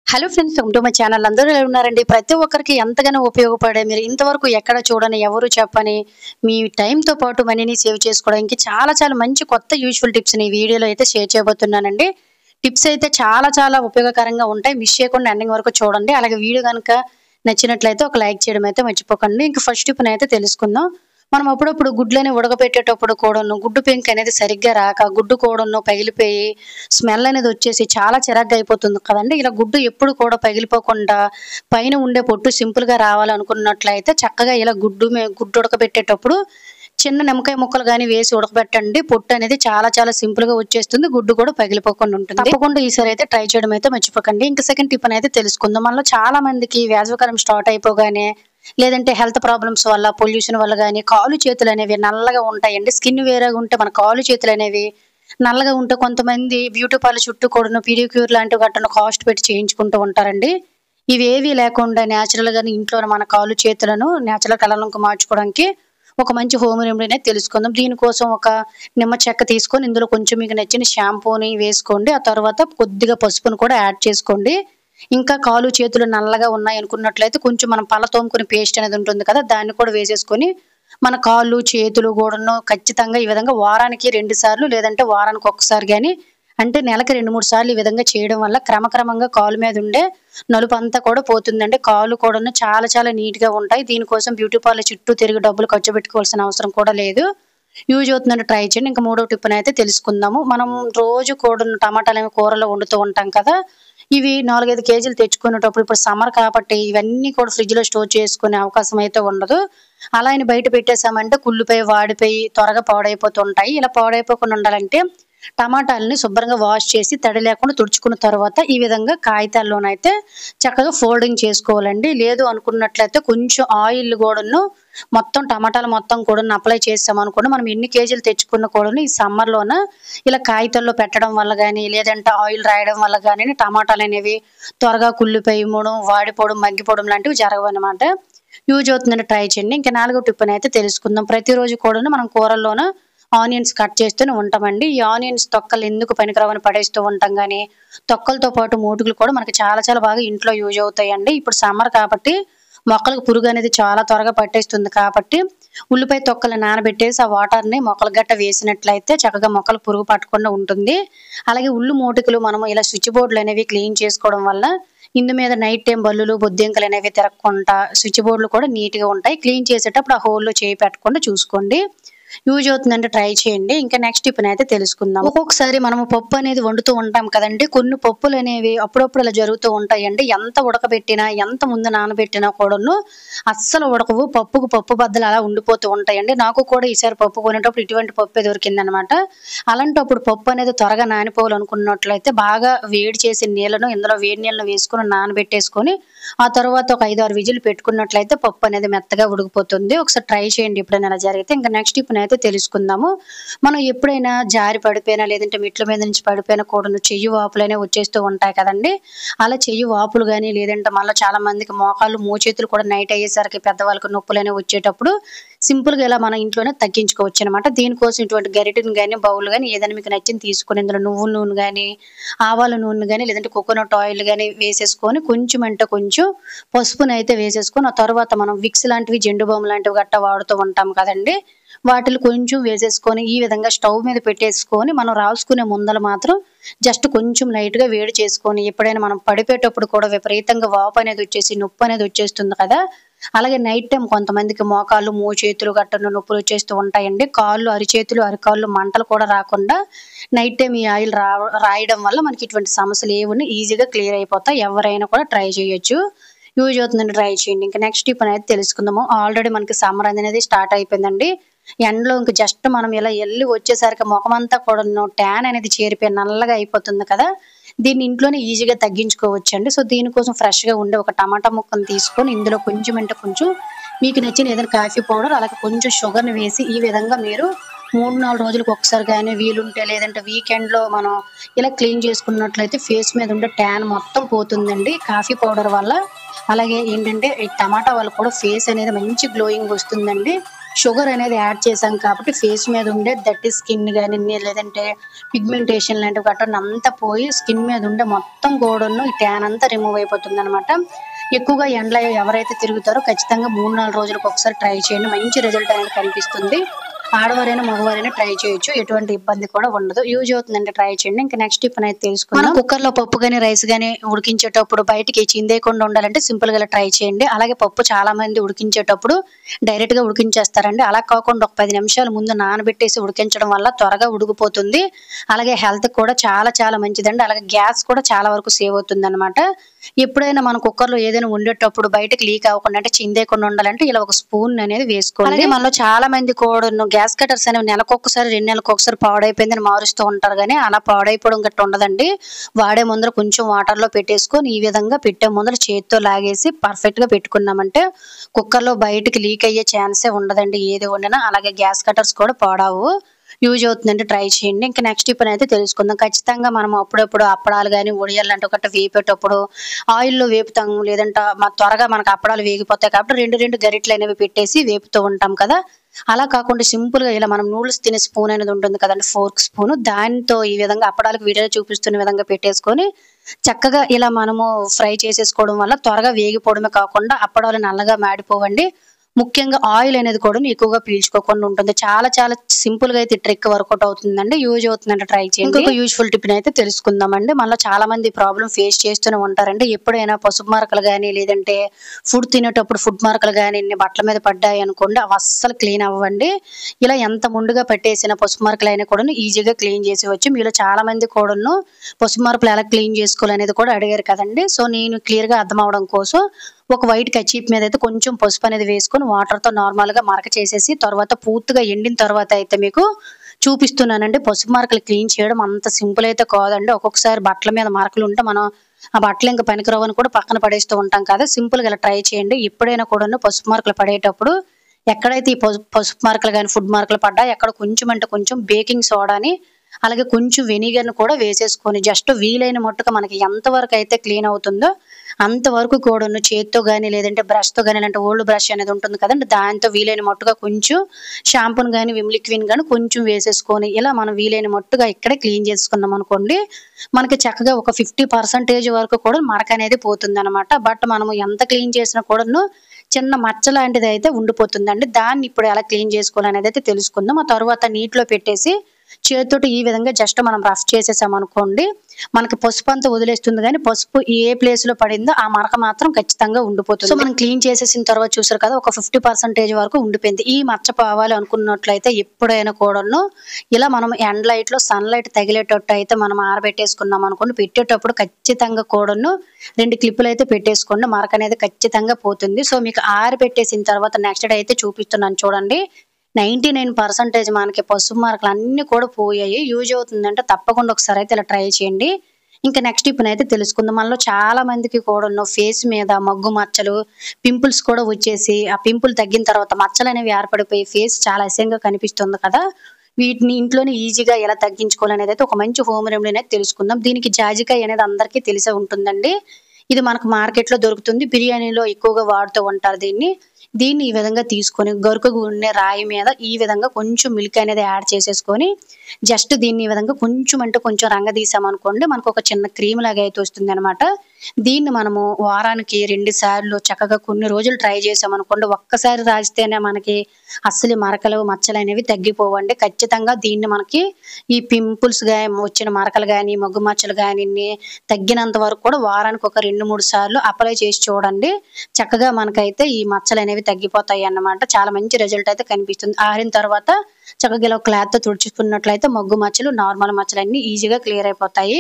Hello friends, welcome to my channel. అందరూ ఎలా ఉన్నారండి? ప్రతి ఒక్కరికి ఎంతగానో ఉపయోగపడే, మీరు ఇంతవరకు ఎక్కడ చూడని, ఎవరు చెప్పని, మీ టైంతో పాటు మనీని సేవ్ చేసుకోవడానికి చాలా చాలా మంచి కొత్త యూజ్ఫుల్ టిప్స్ని ఈ వీడియోలో అయితే షేర్ చేయబోతున్నానండి. టిప్స్ అయితే చాలా చాలా ఉపయోగకరంగా ఉంటాయి. మిస్ చేయకుండా ఎండింగ్ వరకు చూడండి. అలాగే వీడియో కనుక నచ్చినట్లయితే ఒక లైక్ చేయడం అయితే మర్చిపోకండి. ఇంకా ఫస్ట్ టిప్ అయితే తెలుసుకుందాం. మనం అప్పుడప్పుడు గుడ్లని ఉడకబెట్టేటప్పుడు కూడాను గుడ్డు పెంక్ అనేది సరిగ్గా రాక గుడ్డు కూడాను పగిలిపోయి స్మెల్ అనేది వచ్చేసి చాలా చిరాగ్గా అయిపోతుంది కదండి. ఇలా గుడ్డు ఎప్పుడు కూడా పగిలిపోకుండా పైన ఉండే పొట్టు సింపుల్గా రావాలనుకున్నట్లయితే చక్కగా ఇలా గుడ్డు ఉడకబెట్టేటప్పుడు చిన్న నిమ్మకాయ ముక్కలు కానీ వేసి ఉడకబెట్టండి. పొట్టు అనేది చాలా చాలా సింపుల్ గా వచ్చేస్తుంది. గుడ్డు కూడా పగిలిపోకుండా ఉంటుంది. తప్పకుండా ఈసారి అయితే ట్రై చేయడం అయితే మర్చిపోకండి. ఇంకా సెకండ్ టిప్ అయితే తెలుసుకుందాం. మనలో చాలా మందికి వేసవికాలం స్టార్ట్ అయిపోగానే లేదంటే హెల్త్ ప్రాబ్లమ్స్ వల్ల, పొల్యూషన్ వల్ల కానీ కాలు చేతులు అనేవి నల్లగా ఉంటాయండి. స్కిన్ వేరేగా ఉంటే మన కాలు చేతులు అనేవి నల్లగా ఉంటే కొంతమంది బ్యూటీ పార్లర్ చుట్టూ కూడా పీడిక్యూర్ లాంటివి గట్టను కాస్ట్ పెట్టి చేయించుకుంటూ ఉంటారండి. ఇవేవి లేకుండా న్యాచురల్ గా ఇంట్లో మన కాలు చేతులను న్యాచురల్ కలర్లకు మార్చుకోవడానికి ఒక మంచి హోమ్ రెమెడీని తెలుసుకుందాం. దీనికోసం ఒక నిమ్మ చెక్క తీసుకొని ఇందులో కొంచెం మీకు నచ్చిన షాంపూని వేసుకోండి. ఆ తర్వాత కొద్దిగా పసుపును కూడా యాడ్ చేసుకోండి. ఇంకా కాలు చేతులు నల్లగా ఉన్నాయి అనుకున్నట్లయితే కొంచెం మనం పళ్ళ తోముకునే పేస్ట్ అనేది ఉంటుంది కదా, దాన్ని కూడా వేసేసుకొని మన కాళ్ళు చేతులు కూడాను ఖచ్చితంగా ఈ విధంగా వారానికి 2 సార్లు లేదంటే వారానికి ఒక్కసారి కానీ, అంటే నెలకి 2-3 సార్లు ఈ విధంగా చేయడం వల్ల క్రమక్రమంగా కాలు మీద ఉండే నలుపు అంతా కూడా పోతుందండి. కాళ్ళు కూడా చాలా చాలా నీట్ గా ఉంటాయి. దీనికోసం బ్యూటీ పార్లర్ చుట్టూ తిరిగి డబ్బులు ఖర్చు పెట్టుకోవాల్సిన అవసరం కూడా లేదు. యూజ్ అవుతుందంటే ట్రై చేయండి. ఇంకా మూడో టిప్ అయితే తెలుసుకుందాము. మనం రోజు కూడా టమాటాలు కూరలో వండుతూ ఉంటాం కదా, ఇవి 4-5 కేజీలు తెచ్చుకునేటప్పుడు ఇప్పుడు సమ్మర్ కాబట్టి ఇవన్నీ కూడా ఫ్రిడ్జ్ లో స్టోర్ చేసుకునే అవకాశం అయితే ఉండదు. అలా అని బయట పెట్టేసామంటే కుళ్ళిపోయి వాడిపోయి త్వరగా పాడైపోతుంటాయి. ఇలా పాడైపోకుండా ఉండాలంటే టమాటాలని శుభ్రంగా వాష్ చేసి తడి లేకుండా తుడుచుకున్న తర్వాత ఈ విధంగా కాగితాల్లోనైతే చక్కగా ఫోల్డింగ్ చేసుకోవాలండి. లేదు అనుకున్నట్లయితే కొంచెం ఆయిల్ కూడాను మొత్తం టమాటాలు మొత్తం కూడా అప్లై చేసామనుకోండి, మనం ఎన్ని కేజీలు తెచ్చుకున్న కూడా ఈ సమ్మర్లోన ఇలా కాగితాల్లో పెట్టడం వల్ల కానీ లేదంటే ఆయిల్ రాయడం వల్ల కానీ టమాటాలు అనేవి త్వరగా కుళ్ళిపోయడం, వాడిపోవడం, మగ్గిపోవడం లాంటివి జరగవు అనమాట. యూజ్ అవుతుందని ట్రై చేయండి. ఇంకా 4వ టిప్ అయితే తెలుసుకుందాం. ప్రతిరోజు కూడా మనం కూరల్లోన ఆనియన్స్ కట్ చేస్తూనే ఉంటామండి. ఈ ఆనియన్స్ తొక్కలు ఎందుకు పనికిరావని పడేస్తూ ఉంటాం, కానీ తొక్కలతో పాటు మోటుకులు కూడా మనకి చాలా చాలా బాగా ఇంట్లో యూజ్ అవుతాయండి. ఇప్పుడు సమ్మర్ కాబట్టి మొక్కలకు పురుగు అనేది చాలా త్వరగా పట్టేస్తుంది కాబట్టి ఉల్లిపాయ తొక్కలు నానబెట్టేసి ఆ వాటర్ని మొక్కల గట్ట వేసినట్లయితే చక్కగా మొక్కలు పురుగు పట్టకుండా ఉంటుంది. అలాగే ఉల్లు మోటుకులు మనము ఇలా స్విచ్ బోర్డులు అనేవి క్లీన్ చేసుకోవడం వల్ల ఇందు మీద నైట్ టైం బల్లులు బొద్దింకలు అనేవి తిరగకుండా స్విచ్ బోర్డులు కూడా నీట్గా ఉంటాయి. క్లీన్ చేసేటప్పుడు ఆ హోల్లో చేయి పెట్టకుండా చూసుకోండి. యూజ్ అవుతుందంటే ట్రై చేయండి. ఇంకా నెక్స్ట్ టిప్ అయితే తెలుసుకుందాం. ఒక్కొక్కసారి మనము పప్పు అనేది వండుతూ ఉంటాం కదండి, కొన్ని పప్పులు అనేవి అప్పుడప్పుడు ఇలా జరుగుతూ ఉంటాయండి. ఎంత ఉడకబెట్టినా ఎంత ముందు నానబెట్టినా కూడాను అస్సలు ఉడకవు. పప్పు బద్దలు అలా ఉండిపోతూ ఉంటాయండి. నాకు కూడా ఈసారి పప్పు కొనేటప్పుడు ఇటువంటి పప్పే దొరికిందనమాట. అలాంటప్పుడు పప్పు అనేది త్వరగా నానిపోవాలనుకున్నట్లయితే బాగా వేడి చేసిన నీళ్ళను ఇందులో వేడి నీళ్ళను వేసుకొని నానబెట్టేసుకొని ఆ తర్వాత ఒక 5-6 విజిల్ పెట్టుకున్నట్లయితే పప్పు అనేది మెత్తగా ఉడికిపోతుంది. ఒకసారి ట్రై చేయండి ఎప్పుడైనా అలా జరిగితే. ఇంకా నెక్స్ట్ టిప్ అయితే తెలుసుకుందాము. మనం ఎప్పుడైనా జారి పడిపోయినా లేదంటే మెట్ల మీద నుంచి పడిపోయినా కూడా చెయ్యి వాపులనే వచ్చేస్తూ ఉంటాయి కదండి. అలా చెయ్యి వాపులు కానీ లేదంటే మళ్ళీ చాలా మందికి మోకాళ్ళు మోచేతులు కూడా నైట్ అయ్యేసరికి పెద్దవాళ్ళకి నొప్పులనే వచ్చేటప్పుడు సింపుల్గా ఇలా మన ఇంట్లోనే తగ్గించుకోవచ్చు అనమాట. దీనికోసం ఇటువంటి గరిటెని కానీ బౌల్ కానీ ఏదైనా మీకు నచ్చింది తీసుకుని ఇందులో నువ్వుల నూనె కానీ ఆవాల నూనె కానీ లేదంటే కోకోనట్ ఆయిల్ కానీ వేసేసుకొని కొంచెం అంటే కొంచెం పసుపుని అయితే వేసేసుకొని ఆ తర్వాత మనం విక్స్ లాంటివి జెండు బామ్ లాంటివి గట్ట వాడుతూ ఉంటాం కదండి, వాటిని కొంచెం వేసేసుకొని ఈ విధంగా స్టవ్ మీద పెట్టేసుకొని మనం రాసుకునే ముందలు మాత్రం జస్ట్ కొంచెం లైట్ గా వేడి చేసుకొని ఎప్పుడైనా మనం పడిపోయేటప్పుడు కూడా విపరీతంగా వాపు అనేది వచ్చేసి నొప్పి అనేది వచ్చేస్తుంది కదా. అలాగే నైట్ టైం కొంతమందికి మోకాళ్ళు మోచేతులు గట్టను నొప్పులు వచ్చేస్తూ ఉంటాయండి. కాళ్ళు అరిచేతులు అరికాళ్ళు మంటలు కూడా రాకుండా నైట్ టైం ఈ ఆయిల్ రాయడం వల్ల మనకి ఇటువంటి సమస్యలు ఏమన్నా ఈజీగా క్లియర్ అయిపోతాయి. ఎవరైనా కూడా ట్రై చేయొచ్చు. యూజ్ అవుతుందండి ట్రై చేయండి. ఇంకా నెక్స్ట్ టిప్ అనేది తెలుసుకుందాము. ఆల్రెడీ మనకి సమ్మర్ అనేది స్టార్ట్ అయిపోయిందండి. ఎండలో ఇంక జస్ట్ మనం ఇలా వెళ్ళి వచ్చేసరికి ముఖమంతా కూడా ట్యాన్ అనేది చేరిపోయి నల్లగా అయిపోతుంది కదా, దీన్ని ఇంట్లోనే ఈజీగా తగ్గించుకోవచ్చండి. సో దీనికోసం ఫ్రెష్గా ఉండే ఒక టమాటా ముక్కను తీసుకొని ఇందులో కొంచెం అంటే కొంచెం మీకు నచ్చిన ఏదైనా కాఫీ పౌడర్ అలాగే కొంచెం షుగర్ని వేసి ఈ విధంగా మీరు 3-4 రోజులకు ఒకసారి కానీ వీలుంటే లేదంటే వీకెండ్లో మనం ఇలా క్లీన్ చేసుకున్నట్లయితే ఫేస్ మీద ఉండే ట్యాన్ మొత్తం పోతుందండి కాఫీ పౌడర్ వల్ల. అలాగే ఏంటంటే ఈ టమాటా వల్ల కూడా ఫేస్ అనేది మంచి గ్లోయింగ్ వస్తుందండి. షుగర్ అనేది యాడ్ చేసాం కాబట్టి ఫేస్ మీద ఉండే దట్టి స్కిన్ కానీ లేదంటే పిగ్మెంటేషన్ లాంటివి గట్రా అంతా పోయి స్కిన్ మీద ఉండే మొత్తం కూడాను ఈ ట్యాన్ అంతా రిమూవ్ అయిపోతుంది అనమాట. ఎక్కువగా ఎండలో ఎవరైతే తిరుగుతారో ఖచ్చితంగా 3-4 రోజులకు ఒకసారి ట్రై చేయండి. మంచి రిజల్ట్ అనేది కనిపిస్తుంది. ఆడవారైనా మగవారైనా ట్రై చేయొచ్చు, ఎటువంటి ఇబ్బంది కూడా ఉండదు. యూజ్ అవుతుందంటే ట్రై చేయండి. ఇంకా నెక్స్ట్ టిప్ అనేది తెలుసుకుందాం. మనం కుక్కర్లో పప్పు కానీ రైస్ కానీ ఉడికించేటప్పుడు బయటికి చిందేయకుండా ఉండాలంటే సింపుల్ గా ట్రై చేయండి. అలాగే పప్పు చాలా మంది ఉడికించేటప్పుడు డైరెక్ట్ గా ఉడికించేస్తారండి. అలా కాకుండా ఒక 10 నిమిషాల ముందు నానబెట్టేసి ఉడికించడం వల్ల త్వరగా ఉడికిపోతుంది. అలాగే హెల్త్ కూడా చాలా చాలా మంచిదండి. అలాగే గ్యాస్ కూడా చాలా వరకు సేవ్ అవుతుంది అనమాట. ఎప్పుడైనా మనం కుక్కర్లో ఏదైనా వండేటప్పుడు బయటకు లీక్ అవ్వకుండా అంటే చిందేయకుండా ఉండాలంటే ఇలా ఒక స్పూన్ అనేది వేసుకోవాలి. అలాగే మనలో చాలా మంది కూడా గ్యాస్ కటర్స్ అనేవి నెలకొకసారి 2 నెలలకు ఒకసారి పాడైపోయిందని మారుస్తూ ఉంటారు, కానీ అలా పాడైపోవడం గట్ట ఉండదండి. వాడే ముందర కొంచెం వాటర్ లో పెట్టేసుకొని ఈ విధంగా పెట్టే ముందర చేతితో లాగేసి పర్ఫెక్ట్ గా పెట్టుకున్నామంటే కుక్కర్లో బయటకి లీక్ అయ్యే ఛాన్సే ఉండదండి ఏది వండినా. అలాగే గ్యాస్ కటర్స్ కూడా పాడవు. యూజ్ అవుతుందంటే ట్రై చేయండి. ఇంకా నెక్స్ట్ టిప్ అయితే తెలుసుకుందాం. ఖచ్చితంగా మనం అప్పుడప్పుడు అప్పడాలు కానీ వడియాలు లాంటి ఒకటి వేపేటప్పుడు ఆయిల్లో వేపుతాము, లేదంటే త్వరగా మనకు అప్పడాలు వేగిపోతాయి కాబట్టి 2 గరిటెలు అనేవి పెట్టేసి వేపుతూ ఉంటాం కదా. అలా కాకుండా సింపుల్ గా ఇలా మనం నూడిల్స్ తినే స్పూన్ అనేది ఉంటుంది కదండి, ఫోర్క్ స్పూన్, దానితో ఈ విధంగా అప్పడాలకు వీడియో చూపిస్తున్న విధంగా పెట్టేసుకొని చక్కగా ఇలా మనము ఫ్రై చేసేసుకోవడం వల్ల త్వరగా వేగిపోవడమే కాకుండా అప్పడాలు నల్లగా మాడిపోవండి. ముఖ్యంగా ఆయిల్ అనేది కూడా ఎక్కువగా పీల్చుకోకుండా ఉంటుంది. చాలా చాలా సింపుల్ గా అయితే ట్రిక్ వర్కౌట్ అవుతుందండి. యూజ్ అవుతుందంటే ట్రై చేయండి. ఇంకొక యూజ్ఫుల్ టిప్ అయితే తెలుసుకుందామండి. మనలో చాలా మంది ప్రాబ్లం ఫేస్ చేస్తూనే ఉంటారండి. ఎప్పుడైనా పసుపు మార్కలు కానీ లేదంటే ఫుడ్ తినేటప్పుడు ఫుడ్ మార్కలు కానీ బట్టల మీద పడ్డాయి అనుకోండి, అవి అస్సలు క్లీన్ అవ్వండి. ఇలా ఎంత ముందుగా పెట్టేసిన పసుపు మార్కలు అయినా కూడా ఈజీగా క్లీన్ చేసేవచ్చు. మీలో చాలా మంది కూడాను పసుపు మార్కలు ఎలా క్లీన్ చేసుకోవాలనేది కూడా అడిగారు కదండి. సో నేను క్లియర్ గా అర్థం అవడం కోసం ఒక వైట్ కచీప్ మీద అయితే కొంచెం పసుపు అనేది వేసుకొని వాటర్ తో నార్మల్ గా మరక చేసేసి తర్వాత పూర్తిగా ఎండిన తర్వాత అయితే మీకు చూపిస్తున్నానండి. పసుపు మార్కలు క్లీన్ చేయడం అంత సింపుల్ అయితే కాదండి. ఒక్కొక్కసారి బట్టల మీద మార్కలు ఉంటే మనం ఆ బట్టలు ఇంకా పనికిరావని కూడా పక్కన పడేస్తూ ఉంటాం కదా. సింపుల్ గా ఇలా ట్రై చేయండి. ఎప్పుడైనా కూడా పసుపు మార్కలు పడేటప్పుడు ఎక్కడైతే ఈ పసుపు మార్కలు కానీ ఫుడ్ మార్కలు పడ్డా ఎక్కడ కొంచెం అంటే కొంచెం బేకింగ్ సోడాని అలాగే కొంచెం వెనిగర్ ని కూడా వేసేసుకొని జస్ట్ వీలైన మట్టుగా మనకి ఎంతవరకు అయితే క్లీన్ అవుతుందో అంతవరకు కూడా చేత్తో కానీ లేదంటే బ్రష్ తో కానీ అంటే ఓల్డ్ బ్రష్ అనేది ఉంటుంది కదండి, దాంతో వీలైన మట్టుగా కొంచెం షాంపూని కానీ విమ్ లిక్విడ్ కానీ కొంచెం వేసేసుకొని ఇలా మనం వీలైన మట్టుగా ఇక్కడే క్లీన్ చేసుకున్నాం అనుకోండి, మనకి చక్కగా ఒక 50% వరకు కూడా మరక అనేది పోతుంది అనమాట. బట్ మనము ఎంత క్లీన్ చేసినా కూడాను చిన్న మచ్చ లాంటిది అయితే ఉండిపోతుందండి. దాన్ని ఇప్పుడు ఎలా క్లీన్ చేసుకోవాలనేది అయితే తెలుసుకుందాం. ఆ తర్వాత నీటిలో పెట్టేసి చేతితోటి ఈ విధంగా జస్ట్ మనం రఫ్ చేసేసాం అనుకోండి, మనకి పసుపు అంతా వదిలేస్తుంది కానీ పసుపు ఏ ప్లేస్ లో పడిందో ఆ మరక మాత్రం ఖచ్చితంగా ఉండిపోతుంది. సో మనం క్లీన్ చేసేసిన తర్వాత చూసారు కదా ఒక 50% వరకు ఉండిపోయింది. ఈ మచ్చ పోవాలి అనుకున్నట్లయితే ఎప్పుడైనా కూడాను ఇలా మనం ఎండ్ లైట్ లో సన్ లైట్ తగిలేటట్టు అయితే మనం ఆరబెట్టేసుకున్నాం అనుకోండి, పెట్టేటప్పుడు ఖచ్చితంగా కూడాను 2 క్లిప్పులు అయితే పెట్టేసుకోండి, మరక అనేది ఖచ్చితంగా పోతుంది. సో మీకు ఆరబెట్టేసిన తర్వాత నెక్స్ట్ డే అయితే చూపిస్తున్నాను చూడండి. 99% మనకి పసుపు మార్కలు అన్ని కూడా పోయాయి. యూజ్ అవుతుందంటే తప్పకుండా ఒకసారి అయితే ఇలా ట్రై చేయండి. ఇంకా నెక్స్ట్ టిప్ అయితే తెలుసుకుందాం. మనలో చాలా మందికి కూడా ఫేస్ మీద మగ్గు మచ్చలు పింపుల్స్ కూడా వచ్చేసి ఆ పింపుల్ తగ్గిన తర్వాత మచ్చలు అనేవి ఏర్పడిపోయి ఫేస్ చాలా అసహ్యంగా కనిపిస్తుంది కదా. వీటిని ఇంట్లోనే ఈజీగా ఎలా తగ్గించుకోవాలనేది అయితే ఒక మంచి హోమ్ రెమెడీ అనేది తెలుసుకుందాం. దీనికి జాజికాయ అనేది అందరికీ తెలిసే ఉంటుందండి. ఇది మనకు మార్కెట్ లో దొరుకుతుంది, బిర్యానీలో ఎక్కువగా వాడుతూ ఉంటారు దీన్ని ఈ విధంగా తీసుకొని గరుకుగా ఉండే రాయి మీద ఈ విధంగా కొంచెం మిల్క్ అనేది యాడ్ చేసేసుకొని జస్ట్ దీన్ని ఈ విధంగా కొంచెం అంటే కొంచెం రంగ తీసామనుకోండి మనకు ఒక చిన్న క్రీమ్ లాగా అయితే వస్తుంది అనమాట. దీన్ని మనము వారానికి 2 సార్లు చక్కగా కొన్ని రోజులు ట్రై చేసామనుకోండి, ఒక్కసారి రాస్తేనే మనకి అస్సలు మరకలు మచ్చలు అనేవి తగ్గిపోవండి. ఖచ్చితంగా దీన్ని మనకి ఈ పింపుల్స్ వచ్చిన మరకలు కానీ మగ్గు మచ్చలు కానీ తగ్గినంత వరకు కూడా వారానికి ఒక 2-3 సార్లు అప్లై చేసి చూడండి. చక్కగా మనకైతే ఈ మచ్చలు అనేవి తగ్గిపోతాయి అన్నమాట. చాలా మంచి రిజల్ట్ అయితే కనిపిస్తుంది. ఆరిన తర్వాత చక్కగా ఇలా క్లాత్ తో తుడుచుకున్నట్లయితే మగ్గు మచ్చలు నార్మల్ మచ్చలు అన్ని ఈజీగా క్లియర్ అయిపోతాయి.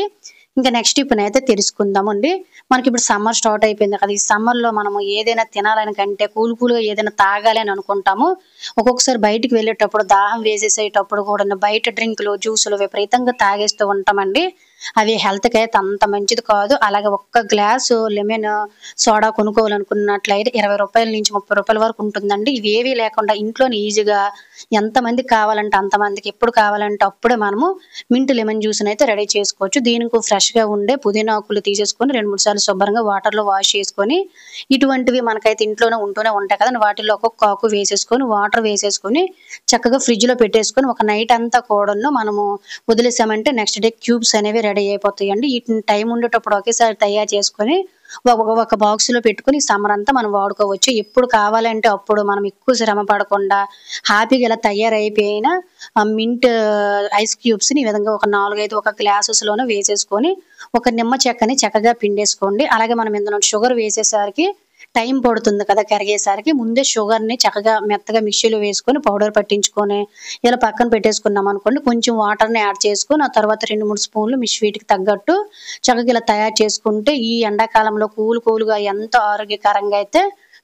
ఇంకా నెక్స్ట్ టిప్ అయితే తెలుసుకుందామండి. మనకి ఇప్పుడు సమ్మర్ స్టార్ట్ అయిపోయింది కదా, ఈ సమ్మర్ లో మనము ఏదైనా తినాలని కంటే కూల్గా ఏదైనా తాగాలి అని అనుకుంటాము. ఒక్కొక్కసారి బయటికి వెళ్ళేటప్పుడు దాహం వేసేసేటప్పుడు కూడా బయట డ్రింకులు జ్యూసులు విపరీతంగా తాగేస్తూ ఉంటామండి. అవి హెల్త్కి అయితే అంత మంచిది కాదు. అలాగే ఒక్క గ్లాసు లెమన్ సోడా కొనుక్కోవాలనుకున్నట్లయితే 20 రూపాయల నుంచి 30 రూపాయల వరకు ఉంటుందండి. ఇవేవీ లేకుండా ఇంట్లోనే ఈజీగా ఎంతమందికి కావాలంటే అంతమందికి ఎప్పుడు కావాలంటే అప్పుడే మనము మింట్ లెమన్ జ్యూస్ని అయితే రెడీ చేసుకోవచ్చు. దీనికి ఫ్రెష్గా ఉండే పుదీనా ఆకులు తీసేసుకొని 2-3 సార్లు శుభ్రంగా వాటర్లో వాష్ చేసుకొని, ఇటువంటివి మనకైతే ఇంట్లోనే ఉంటూనే ఉంటాయి కదండి, వాటిల్లో ఒక్కొక్క ఆకు వేసేసుకొని వాటర్ వేసేసుకొని చక్కగా ఫ్రిడ్జ్లో పెట్టేసుకొని ఒక నైట్ అంతా కూడాను మనము వదిలేసామంటే నెక్స్ట్ డే క్యూబ్స్ అనేవి రెడీ అయిపోతాయండి. వీటిని టైం ఉండేటప్పుడు ఒకేసారి తయారు చేసుకొని ఒక బాక్స్లో పెట్టుకుని సమ్మర్ అంతా మనం వాడుకోవచ్చు. ఎప్పుడు కావాలంటే అప్పుడు మనం ఎక్కువ శ్రమ పడకుండా హ్యాపీగా ఇలా తయారైపోయిన మింట్ ఐస్ క్యూబ్స్ని ఈ విధంగా ఒక 4-5 ఒక గ్లాసెస్లోనే వేసేసుకొని ఒక నిమ్మ చెక్కని చక్కగా పిండేసుకోండి. అలాగే మనం ఇందులో షుగర్ వేసేసరికి టైం పడుతుంది కదా కరిగేసరికి, ముందే షుగర్ని చక్కగా మెత్తగా మిక్సీలో వేసుకొని పౌడర్ పట్టించుకొని ఇలా పక్కన పెట్టేసుకున్నాం అనుకోండి. కొంచెం వాటర్ని యాడ్ చేసుకొని ఆ తర్వాత 2-3 స్పూన్లు మీ స్వీట్కి తగ్గట్టు చక్కగా ఇలా తయారు చేసుకుంటే ఈ ఎండాకాలంలో కూల్గా ఎంతో ఆరోగ్యకరంగా అయితే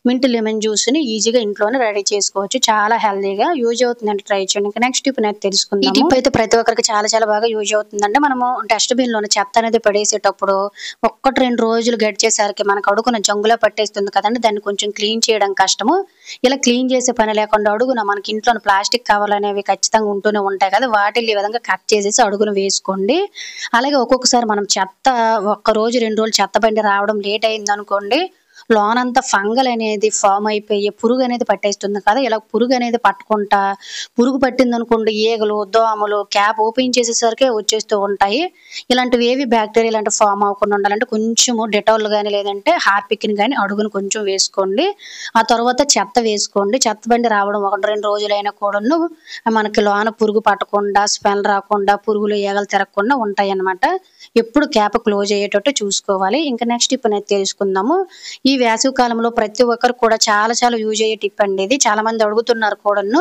మింట్ లెమన్ జ్యూస్ని ఈజీగా ఇంట్లోనే రెడీ చేసుకోవచ్చు. చాలా హెల్దీగా యూజ్ అవుతుందండి, ట్రై చేయండి. ఇంకా నెక్స్ట్ టిప్ అనేది తెలుసుకుందాం. ఈ టిప్ అయితే ప్రతి ఒక్కరికి చాలా బాగా యూజ్ అవుతుందండి. మనము డస్ట్బిన్లోనే చెత్త అనేది పడేసేటప్పుడు 1-2 రోజులు గడిచేసరికి మనకు అడుగున జంగులా పట్టేస్తుంది కదండి, దాన్ని కొంచెం క్లీన్ చేయడం కష్టము. ఇలా క్లీన్ చేసే పని లేకుండా అడుగున మనకి ఇంట్లో ప్లాస్టిక్ కవర్లు అనేవి ఖచ్చితంగా ఉంటూనే ఉంటాయి కదా, వాటిని ఈ విధంగా కట్ చేసేసి అడుగున వేసుకోండి. అలాగే ఒక్కొక్కసారి మనం చెత్త 1 రోజు 2 రోజులు చెత్త బండి రావడం లేట్ అయింది అనుకోండి, లోనంతా ఫంగల్ అనేది ఫామ్ అయిపోయి పురుగు అనేది పట్టేస్తుంది కదా. ఇలా పురుగు అనేది పట్టకుండా, పురుగు పట్టింది అనుకోండి ఈగలు దోమలు క్యాప్ ఓపెన్ చేసేసరికి వచ్చేస్తూ ఉంటాయి. ఇలాంటివి ఏవి బ్యాక్టీరియా ఇలాంటి ఫామ్ అవ్వకుండా ఉండాలంటే కొంచెము డెటాల్ కానీ లేదంటే హార్పిక్ని కానీ అడుగును కొంచెం వేసుకోండి. ఆ తర్వాత చెత్త వేసుకోండి. చెత్త బండి రావడం 1-2 రోజులైనా కూడాను మనకి లోన పురుగు పట్టకుండా, స్మెల్ రాకుండా, పురుగులు ఈగలు తిరగకుండా ఉంటాయి అన్నమాట. ఎప్పుడు క్యాప్ క్లోజ్ అయ్యేటట్టు చూసుకోవాలి. ఇంకా నెక్స్ట్ టిప్ అనేది తెలుసుకుందాము. ఈ వేసవి కాలంలో ప్రతి ఒక్కరు కూడా చాలా యూజ్ అయ్యే టిప్ అండి ఇది. చాలా మంది అడుగుతున్నారు కూడాను.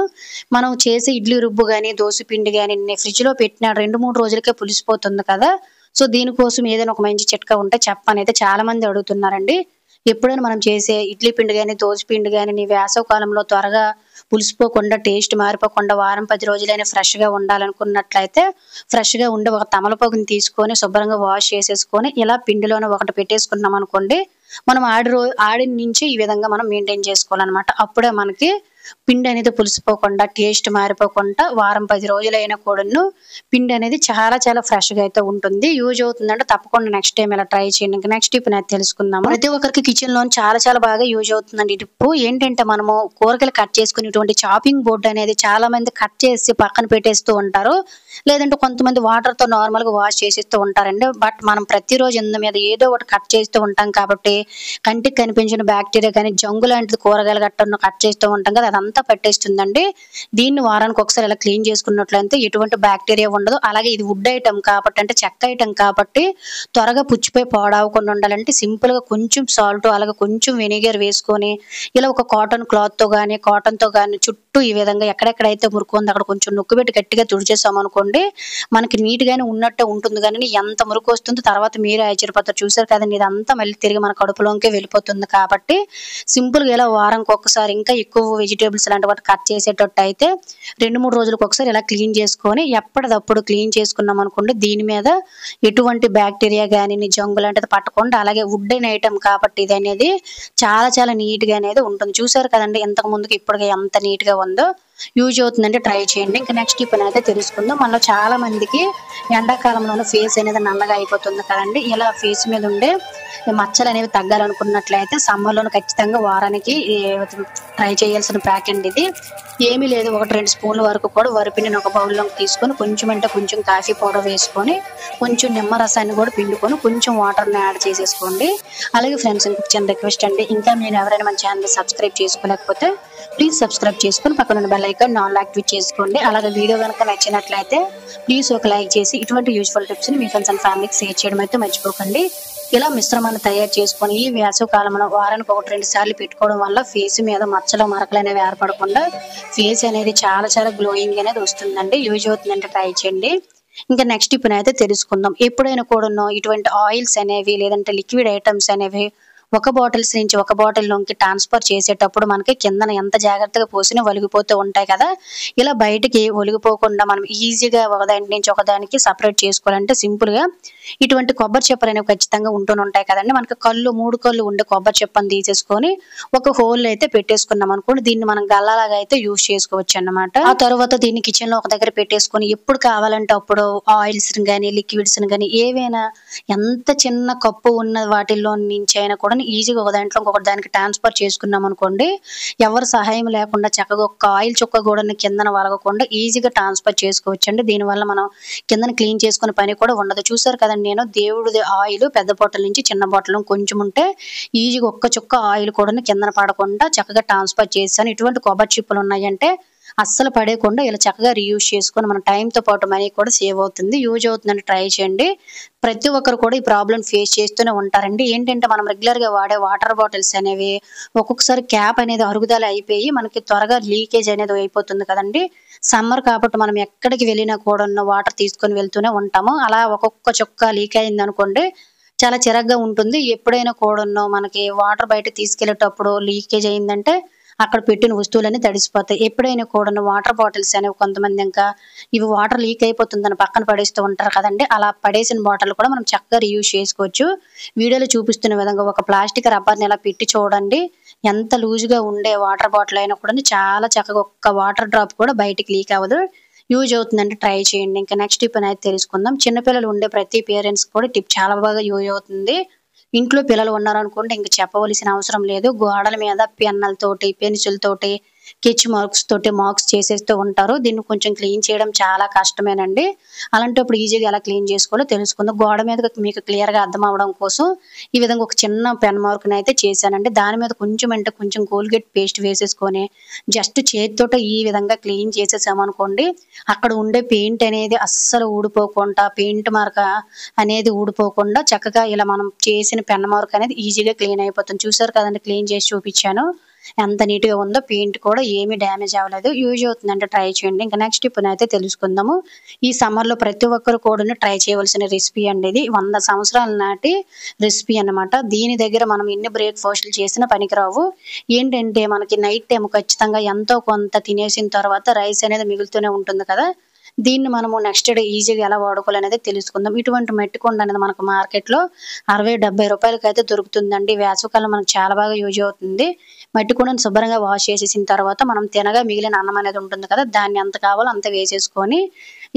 మనం చేసే ఇడ్లీ రుబ్బు కానీ దోశ పిండి కానీ ఫ్రిడ్జ్లో పెట్టిన 2-3 రోజులకే పులిసిపోతుంది కదా. సో దీనికోసం ఏదైనా ఒక మంచి చిట్కా ఉంటే చెప్పనైతే చాలా మంది అడుగుతున్నారండి. ఎప్పుడైనా మనం చేసే ఇడ్లీ పిండి కానీ దోశ పిండి కానీ వేసవి కాలంలో త్వరగా పులిసిపోకుండా, టేస్ట్ మారిపోకుండా 1-10 రోజులైనా ఫ్రెష్గా ఉండాలనుకున్నట్లయితే ఫ్రెష్గా ఉండే ఒక తమలపాకుని తీసుకొని శుభ్రంగా వాష్ చేసేసుకొని ఇలా పిండిలోనే ఒకటి పెట్టేసుకున్నాం అనుకోండి, మనం ఆడిన నుంచి ఈ విధంగా మనం మెయింటైన్ చేసుకోవాలన్నమాట. అప్పుడే మనకి పిండి అనేది పులిసిపోకుండా, టేస్ట్ మారిపోకుండా 1-10 రోజులైనా కూడాను పిండి అనేది చాలా ఫ్రెష్గా అయితే ఉంటుంది. యూజ్ అవుతుందంటే తప్పకుండా నెక్స్ట్ టైం ఇలా ట్రై చేయండి. ఇంకా నెక్స్ట్ టిప్ అనేది తెలుసుకుందాము. ప్రతి ఒక్కరికి కిచెన్ లో చాలా బాగా యూజ్ అవుతుందండి ఈ టిప్. ఏంటంటే మనము కూరగాయలు కట్ చేసుకునేటువంటి చాపింగ్ బోర్డు అనేది చాలా మంది కట్ చేసి పక్కన పెట్టేస్తూ ఉంటారు, లేదంటే కొంతమంది వాటర్ తో నార్మల్ గా వాష్ చేసేస్తూ ఉంటారండి. బట్ మనం ప్రతిరోజు ఇందు మీద ఏదో ఒకటి కట్ చేస్తూ ఉంటాం కాబట్టి కంటికి కనిపించిన బ్యాక్టీరియా కానీ జంగు లాంటిది కూరగాయలు గట్టను కట్ చేస్తూ ఉంటాం కదా, అదంతా పట్టేస్తుందండి. దీన్ని వారానికి ఒకసారి ఇలా క్లీన్ చేసుకున్నట్లయితే ఎటువంటి బ్యాక్టీరియా ఉండదు. అలాగే ఇది వుడ్ ఐటమ్ కాబట్టి, అంటే చెక్క ఐటమ్ కాబట్టి త్వరగా పుచ్చిపోయి పాడవకుండా ఉండాలంటే సింపుల్ గా కొంచెం సాల్ట్ అలాగే కొంచెం వెనిగర్ వేసుకొని ఇలా ఒక కాటన్ క్లాత్ తో కానీ కాటన్ తో కానీ చుట్టూ ఈ విధంగా ఎక్కడెక్కడైతే మురికి ఉందో అక్కడ కొంచెం నొక్కు పెట్టి గట్టిగా తుడిచేసాం అనుకోండి, మనకి నీట్ గానే ఉన్నట్టే ఉంటుంది. కానీ ఎంత మురికి వస్తుందో తర్వాత మీరే ఆశ్చర్యపోతారు. చూసారు కదండి, ఇదంతా మళ్ళీ తిరిగి మన కడుపులోకే వెళ్ళిపోతుంది. కాబట్టి సింపుల్ గా ఇలా వారానికి ఒకసారి ఇంకా ఎక్కువ వెజిటేబుల్స్ లాంటి వాటి కట్ చేసేటట్టు అయితే 2-3 రోజులకు ఒకసారి ఇలా క్లీన్ చేసుకొని ఎప్పటిదప్పుడు క్లీన్ చేసుకున్నాం అనుకోండి, దీని మీద ఎటువంటి బ్యాక్టీరియా కానీ జంగు లాంటిది పట్టకుండా, అలాగే వుడ్ అయిన ఐటమ్ కాబట్టి ఇది అనేది చాలా నీట్ గా అనేది ఉంటుంది. చూసారు కదండి ఇంతకు ముందుకి ఇప్పటికి ఎంత నీట్ గా ఉందో. యూజ్ అవుతుందంటే ట్రై చేయండి. ఇంకా నెక్స్ట్ టిప్ అయితే తెలుసుకుందాం. మనలో చాలా మందికి ఎండాకాలంలోనే ఫేస్ అనేది నల్లగా అయిపోతుంది కదండి. ఇలా ఫేస్ మీద ఉండే మచ్చలు అనేవి తగ్గాలనుకున్నట్లయితే సమ్మర్లోనే ఖచ్చితంగా వారానికి ట్రై చేయాల్సిన ప్యాక్ అండి ఇది. ఏమీ లేదు, 1-2 స్పూన్ల వరకు కూడా వరిపిండిని ఒక బౌల్లోకి తీసుకొని కొంచెం అంటే కొంచెం కాఫీ పౌడర్ వేసుకొని కొంచెం నిమ్మరసాన్ని కూడా పిండుకొని కొంచెం వాటర్ని యాడ్ చేసేసుకోండి. అలాగే ఫ్రెండ్స్ ఇంకొక చిన్న రిక్వెస్ట్ అండి, ఇంకా మీరు ఎవరైనా మన ఛానల్ సబ్స్క్రైబ్ చేసుకోలేకపోతే ప్లీజ్ సబ్స్క్రైబ్ చేసుకొని పక్కన బెల్ ఐకాన్ ఆల్ యాక్టివేట్ చేసుకోండి. అలాగే వీడియో కనుక నచ్చినట్లయితే ప్లీజ్ ఒక లైక్ చేసి ఇటువంటి యూజ్ఫుల్ టిప్స్ని మీ ఫ్రెండ్స్ అండ్ ఫ్యామిలీకి షేర్ చేయడం అయితే మర్చిపోకండి. ఇలా మిశ్రమాన్ని తయారు చేసుకొని ఈ వేసవి కాలంలో వారానికి 1-2 సార్లు పెట్టుకోవడం వల్ల ఫేస్ మీద మచ్చలు మరకలు అనేవి ఏర్పడకుండా ఫేస్ అనేది చాలా గ్లోయింగ్ అనేది వస్తుందండి. యూజ్ అవుతుందంటే ట్రై చేయండి. ఇంకా నెక్స్ట్ టిప్ అయితే తెలుసుకుందాం. ఎప్పుడైనా కూడా ఇటువంటి ఆయిల్స్ అనేవి లేదంటే లిక్విడ్ ఐటమ్స్ అనేవి ఒక బాటిల్స్ నుంచి ఒక బాటిల్లోకి ట్రాన్స్ఫర్ చేసేటప్పుడు మనకి కిందన ఎంత జాగ్రత్తగా పోసినా ఒలిగిపోతూ ఉంటాయి కదా. ఇలా బయటికి ఒలిగిపోకుండా మనం ఈజీగా ఒకదాని నుంచి ఒకదానికి సపరేట్ చేసుకోవాలంటే సింపుల్గా ఇటువంటి కొబ్బరి చెప్పలు అనేవి ఖచ్చితంగా ఉంటూనే ఉంటాయి కదండి. మనకి కళ్ళు 3 కళ్ళు ఉండే కొబ్బరి చెప్పని తీసేసుకొని ఒక హోల్ అయితే పెట్టేసుకున్నాం అనుకోండి, దీన్ని మనం గల్లలాగా అయితే యూజ్ చేసుకోవచ్చు అన్నమాట. ఆ తర్వాత దీన్ని కిచెన్ లో ఒక దగ్గర పెట్టేసుకొని ఎప్పుడు కావాలంటే అప్పుడు ఆయిల్స్ కానీ లిక్విడ్స్ కానీ ఏవైనా ఎంత చిన్న కప్పు ఉన్న వాటిల్లో నుంచి అయినా కూడా ఈజీగా ఒక దాంట్లో ఇంకొక దానికి ట్రాన్స్ఫర్ చేసుకున్నాం అనుకోండి, ఎవరి సహాయం లేకుండా చక్కగా ఒక ఆయిల్ చుక్క కూడా కిందన వలగకుండా ఈజీగా ట్రాన్స్ఫర్ చేసుకోవచ్చు అండి. దీనివల్ల మనం కిందన క్లీన్ చేసుకునే పని కూడా ఉండదు. చూసారు కదండి, నేను దేవుడిది ఆయిల్ పెద్ద బాటిల్ నుంచి చిన్న బాటిల్ కొంచెం ఉంటే ఈజీగా ఒక్క చుక్క ఆయిల్ కూడా కిందన పడకుండా చక్కగా ట్రాన్స్ఫర్ చేశాను. ఇటువంటి కొబ్బరి చిప్పలు ఉన్నాయంటే అస్సలు పడేయకుండా ఇలా చక్కగా రీయూజ్ చేసుకొని మన టైంతో పాటు మనీ కూడా సేవ్ అవుతుంది, యూజ్ అవుతుందని ట్రై చేయండి. ప్రతి ఒక్కరు కూడా ఈ ప్రాబ్లం ఫేస్ చేస్తూనే ఉంటారండి. ఏంటంటే మనం రెగ్యులర్గా వాడే వాటర్ బాటిల్స్ అనేవి ఒక్కొక్కసారి క్యాప్ అనేది అరుగుదల అయిపోయి మనకి త్వరగా లీకేజ్ అనేది అయిపోతుంది కదండి. సమ్మర్ కాబట్టి మనం ఎక్కడికి వెళ్ళినా కూడా వాటర్ తీసుకొని వెళ్తూనే ఉంటాము. అలా ఒక్కొక్క చుక్క లీక్ అయింది అనుకోండి, చాలా చిరాగ్గా ఉంటుంది. ఎప్పుడైనా కూడా మనకి వాటర్ బయట తీసుకెళ్లేటప్పుడు లీకేజ్ అయిందంటే అక్కడ పెట్టిన వస్తువులన్నీ తడిసిపోతాయి. ఎప్పుడైనా కూడా వాటర్ బాటిల్స్ అనేవి కొంతమంది ఇంకా ఇవి వాటర్ లీక్ అయిపోతుందని పక్కన పడేస్తూ ఉంటారు కదండి. అలా పడేసిన బాటిల్ కూడా మనం చక్కగా రీయూజ్ చేసుకోవచ్చు. వీడియోలో చూపిస్తున్న విధంగా ఒక ప్లాస్టిక్ రబ్బర్ని ఇలా పెట్టి చూడండి, ఎంత లూజ్గా ఉండే వాటర్ బాటిల్ అయినా కూడా చాలా చక్కగా ఒక్క వాటర్ డ్రాప్ కూడా బయటికి లీక్ అవ్వదు, యూజ్ అవుతుందంటే ట్రై చేయండి. ఇంకా నెక్స్ట్ టిప్ అనేది తెలుసుకుందాం. చిన్నపిల్లలు ఉండే ప్రతి పేరెంట్స్ కూడా టిప్ చాలా బాగా యూజ్ అవుతుంది. ఇంట్లో పిల్లలు ఉన్నారనుకోండి ఇంక చెప్పవలసిన అవసరం లేదు. గోడల మీద పెన్నులతోటి, పెన్సిల్‌తోటి, స్కెచ్ మార్క్స్ తోటి మార్క్స్ చేసేస్తూ ఉంటారు. దీన్ని కొంచెం క్లీన్ చేయడం చాలా కష్టమేనండి. అలాంటప్పుడు ఈజీగా ఎలా క్లీన్ చేసుకోవాలో తెలుసుకుందాం. గోడ మీద మీకు క్లియర్‌గా అర్థం అవ్వడం కోసం ఈ విధంగా ఒక చిన్న పెన్ మార్క్‌ని అయితే చేశానండి. దాని మీద కొంచెం అంటే కొంచెం కోల్గేట్ పేస్ట్ వేసేసుకొని జస్ట్ చేతితోటే ఈ విధంగా క్లీన్ చేసేసామనుకోండి, అక్కడ ఉండే పెయింట్ అనేది అస్సలు ఊడిపోకుండా, పెయింట్ మరక అనేది ఊడిపోకుండా చక్కగా ఇలా మనం చేసిన పెన్ మార్క్ అనేది ఈజీగా క్లీన్ అయిపోతుంది. చూసారు కదండీ, క్లీన్ చేసి చూపించాను. ఎంత నీట్‌గా ఉందో, పెయింట్ కూడా ఏమీ డ్యామేజ్ అవ్వలేదు. యూజ్ అవుతుందంటే ట్రై చేయండి. ఇంకా నెక్స్ట్ టిప్‌నైతే తెలుసుకుందాము. ఈ సమ్మర్‌లో ప్రతి ఒక్కరు కూడా ట్రై చేయవలసిన రెసిపీ అండి ఇది. 100 సంవత్సరాల నాటి రెసిపీ అన్నమాట. దీని దగ్గర మనం ఎన్ని బ్రేక్‌ఫాస్ట్‌లు చేసినా పనికిరావు. ఏంటంటే మనకి నైట్ టైమ్ ఖచ్చితంగా ఎంతో కొంత తినేసిన తర్వాత రైస్ అనేది మిగులుతూనే ఉంటుంది కదా. దీన్ని మనము నెక్స్ట్ డే ఈజీగా ఎలా వాడుకోవాలనేది తెలుసుకుందాం. ఇటువంటి మట్టి కుండ అనేది మనకు మార్కెట్‌లో 60-70 రూపాయలకైతే దొరుకుతుందండి. వేసవికాలం మనకు చాలా బాగా యూజ్ అవుతుంది. మట్టి కుండను శుభ్రంగా వాష్ చేసేసిన తర్వాత మనం తినగా మిగిలిన అన్నం అనేది ఉంటుంది కదా, దాన్ని ఎంత కావాలో అంత వేసేసుకొని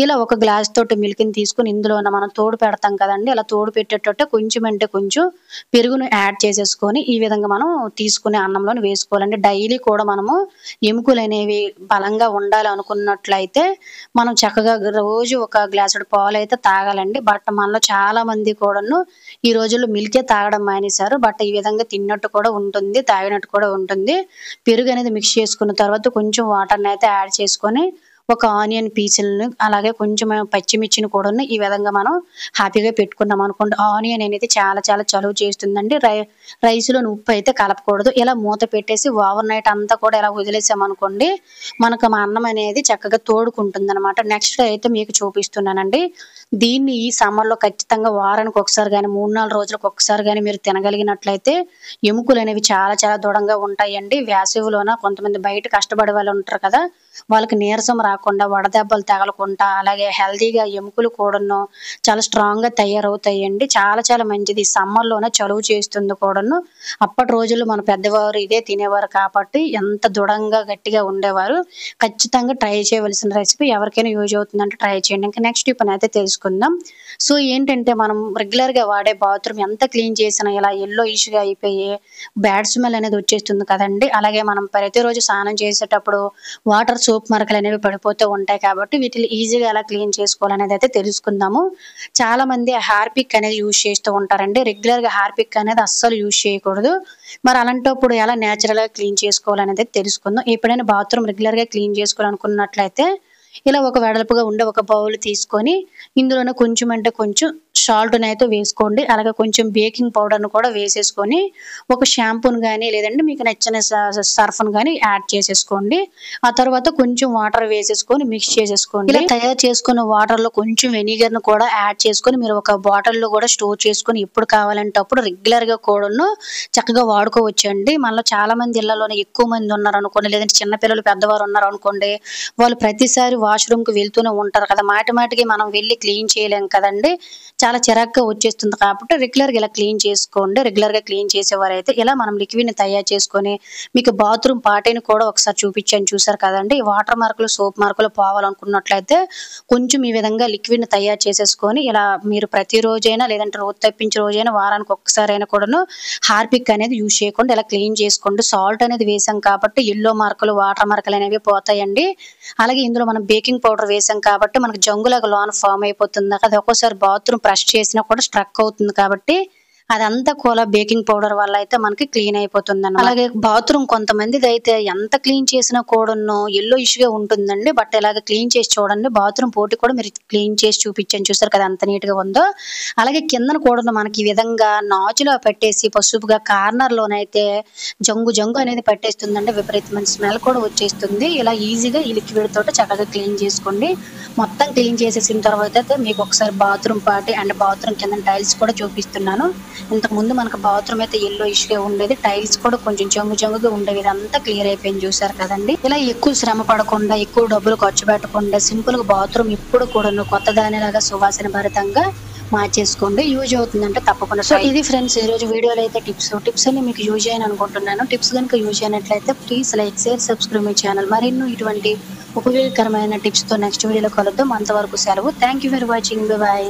ఇలా ఒక గ్లాస్ తోటి మిల్క్‌ని తీసుకొని ఇందులోన మనం తోడు పెడతాం కదండీ, అలా తోడు పెట్టేటట్టు కొంచెం అంటే కొంచెం పెరుగును యాడ్ చేసేసుకొని ఈ విధంగా మనం తీసుకునే అన్నంలోని వేసుకోవాలండి. డైలీ కూడా మనము ఎముకలు అనేవి బలంగా ఉండాలనుకున్నట్లయితే మనం చక్కగా రోజు ఒక గ్లాసుడు పాలైతే తాగాలండి. బట్ మనలో చాలా మంది కూడాను ఈ రోజుల్లో మిల్కే తాగడం మానేశారు. బట్ ఈ విధంగా తిన్నట్టు కూడా ఉంటుంది, తాగినట్టు కూడా ఉంటుంది. పెరుగు అనేది మిక్స్ చేసుకున్న తర్వాత కొంచెం వాటర్‌ని అయితే యాడ్ చేసుకొని ఒక ఆనియన్ పీసులను అలాగే కొంచెం పచ్చిమిర్చిని కూడాను ఈ విధంగా మనం హ్యాపీగా పెట్టుకున్నాం అనుకోండి. ఆనియన్ అనేది చాలా చాలా చలువ చేస్తుందండి. రైస్‌లోని ఉప్పు అయితే కలపకూడదు. ఇలా మూత పెట్టేసి ఓవర్ నైట్ అంతా కూడా ఇలా వదిలేసామనుకోండి, మనకు మా అన్నం అనేది చక్కగా తోడుకుంటుందన్నమాట. నెక్స్ట్ అయితే మీకు చూపిస్తున్నానండి. దీన్ని ఈ సమ్మర్‌లో ఖచ్చితంగా వారానికి ఒకసారి గాని, 3-4 రోజులకు ఒకసారి గాని మీరు తినగలిగినట్లయితే ఎముకలు అనేవి చాలా చాలా దృఢంగా ఉంటాయండి. వేసవిలోన కొంతమంది బయట కష్టపడే వాళ్ళు ఉంటారు కదా, వాళ్ళకి నీరసం రాకుండా, వడదెబ్బలు తగలకుండా, అలాగే హెల్తీగా ఎముకలు కూడాను చాలా స్ట్రాంగ్‌గా తయారవుతాయండి. చాలా చాలా మంచిది. ఈ సమ్మర్‌లోనే చలువ చేస్తుంది కూడాను. అప్పటి రోజుల్లో మన పెద్దవారు ఇదే తినేవారు కాబట్టి ఎంత దృఢంగా గట్టిగా ఉండేవారు. ఖచ్చితంగా ట్రై చేయవలసిన రెసిపీ, ఎవరికైనా యూజ్ అవుతుందంటే ట్రై చేయండి. ఇంకా నెక్స్ట్ టిప్‌నైతే తెలుసుకుందాం. సో ఏంటంటే మనం రెగ్యులర్‌గా వాడే బాత్రూమ్ ఎంత క్లీన్ చేసినా ఇలా యెల్లోయిష్‌గా అయిపోయి బ్యాడ్ స్మెల్ అనేది వచ్చేస్తుంది కదండీ. అలాగే మనం ప్రతిరోజు స్నానం చేసేటప్పుడు వాటర్ సోప్ మరకలు అనేవి పడిపోతూ ఉంటాయి కాబట్టి వీటిని ఈజీగా ఎలా క్లీన్ చేసుకోవాలనేది అయితే తెలుసుకుందాము. చాలా మంది హార్పిక్ అనేది యూజ్ చేస్తూ ఉంటారండి. రెగ్యులర్‌గా హార్పిక్ అనేది అస్సలు యూజ్ చేయకూడదు. మరి అలాంటప్పుడు ఎలా నేచురల్‌గా క్లీన్ చేసుకోవాలనేది తెలుసుకుందాం. ఎప్పుడైనా బాత్రూమ్ రెగ్యులర్‌గా క్లీన్ చేసుకోవాలనుకున్నట్లయితే ఇలా ఒక వెడల్పుగా ఉండే ఒక బౌల్ తీసుకొని ఇందులోనే కొంచెం అంటే కొంచెం సాల్ట్‌ని అయితే వేసుకోండి. అలాగే కొంచెం బేకింగ్ పౌడర్‌ని కూడా వేసేసుకొని ఒక షాంపూని గాని లేదంటే మీకు నచ్చిన సర్ఫ్‌ని గాని యాడ్ చేసేసుకోండి. ఆ తర్వాత కొంచెం వాటర్ వేసేసుకొని మిక్స్ చేసేసుకోండి. ఇలా తయారు చేసుకున్న వాటర్‌లో కొంచెం వెనిగర్‌ని కూడా యాడ్ చేసుకొని మీరు ఒక బాటిల్‌లో కూడా స్టోర్ చేసుకొని ఎప్పుడు కావాలంటే అప్పుడు రెగ్యులర్‌గా కూడాను చక్కగా వాడుకోవచ్చండి. మనలో చాలా మంది ఇళ్లలోనే ఎక్కువ మంది ఉన్నారనుకోండి, లేదంటే చిన్న పిల్లలు పెద్దవారు ఉన్నారనుకోండి, వాళ్ళు ప్రతిసారి వాష్‌రూమ్‌కి వెళ్తూనే ఉంటారు కదా! మాటిమాటికి మనం వెళ్లి క్లీన్ చేయలేం కదండీ! చాలా చిరాకుగా వచ్చేస్తుంది కాబట్టి రెగ్యులర్‌గా ఇలా క్లీన్ చేసుకోండి. రెగ్యులర్‌గా క్లీన్ చేసేవారైతే ఇలా మనం లిక్విడ్‌ని తయారు చేసుకొని మీకు బాత్రూమ్ పార్టీని కూడా ఒకసారి చూపించాను చూసారు కదండీ! వాటర్ మార్కులు, సోప్ మార్కులు పోవాలనుకున్నట్లయితే కొంచెం ఈ విధంగా లిక్విడ్‌ని తయారు చేసేసుకొని ఇలా మీరు ప్రతిరోజైనా లేదంటే రోజు తప్పించి రోజైనా వారానికి ఒక్కసారైనా కూడాను హార్పిక్ అనేది యూజ్ చేయకుండా ఇలా క్లీన్ చేసుకోండి. సాల్ట్ అనేది వేసాం కాబట్టి యెల్లో మార్కులు, వాటర్ మార్కులు అనేవి పోతాయండి. అలాగే ఇందులో మనం బేకింగ్ పౌడర్ వేసాం కాబట్టి మనకు జంగులాగా లోన ఫార్మ్ అయిపోతుంది. అది ఒక్కోసారి బాత్రూమ్ బ్రష్ చేసినా కూడా స్ట్రక్ అవుతుంది కాబట్టి అదంతా కూడా బేకింగ్ పౌడర్ వల్ల అయితే మనకి క్లీన్ అయిపోతుందన్నమాట. అలాగే బాత్రూమ్ కొంతమందిదైతే ఎంత క్లీన్ చేసినా కూడాను యెల్లోయిష్‌గా ఉంటుందండి. బట్ ఇలాగ క్లీన్ చేసి చూడండి. బాత్రూమ్ పోటీ కూడా మీరు క్లీన్ చేసి చూపించాను చూసారు కదా! ఎంత నీట్‌గా ఉందో. అలాగే కిందన కూడాను మనకి ఈ విధంగా నాచులా పెట్టేసి పసుపుగా కార్నర్‌లోనైతే జంగు జంగు అనేది పట్టేస్తుందండి. విపరీతమైన స్మెల్ కూడా వచ్చేస్తుంది. ఇలా ఈజీగా ఈ లిక్విడ్ తోటి చక్కగా క్లీన్ చేసుకోండి. మొత్తం క్లీన్ చేసేసిన తర్వాత అయితే మీకు ఒకసారి బాత్రూమ్ పార్టీ అండ్ బాత్రూమ్ కింద టైల్స్ కూడా చూపిస్తున్నాను. ఇంతకుముందు మనకు బాత్రూమ్ అయితే యెల్లోయిష్‌గా ఉండేది. టైల్స్ కూడా కొంచెం జంగు జంగుగా ఉండేవి. ఇదంతా క్లియర్ అయిపోయింది చూసారు కదండీ! ఇలా ఎక్కువ శ్రమ పడకుండా, ఎక్కువ డబ్బులు ఖర్చు పెట్టకుండా సింపుల్‌గా బాత్రూమ్ ఇప్పుడు కూడాను కొత్తదానిలాగా సువాసన భరితంగా మార్చేసుకోండి. యూజ్ అవుతుందంటే తప్పకుండా. సో ఇది ఫ్రెండ్స్ ఈరోజు వీడియోలో అయితే టిప్స్ అన్ని మీకు యూజ్ అయ్యాయని అనుకుంటున్నాను. టిప్స్ కనుక యూజ్ అయినట్లయితే please like, share, subscribe my channel. మరిన్ని ఇటువంటి ఉపయోగకరమైన టిప్స్‌తో నెక్స్ట్ వీడియోలో కలుద్దాం. అంతవరకు సెలవు. Thank you for watching. By.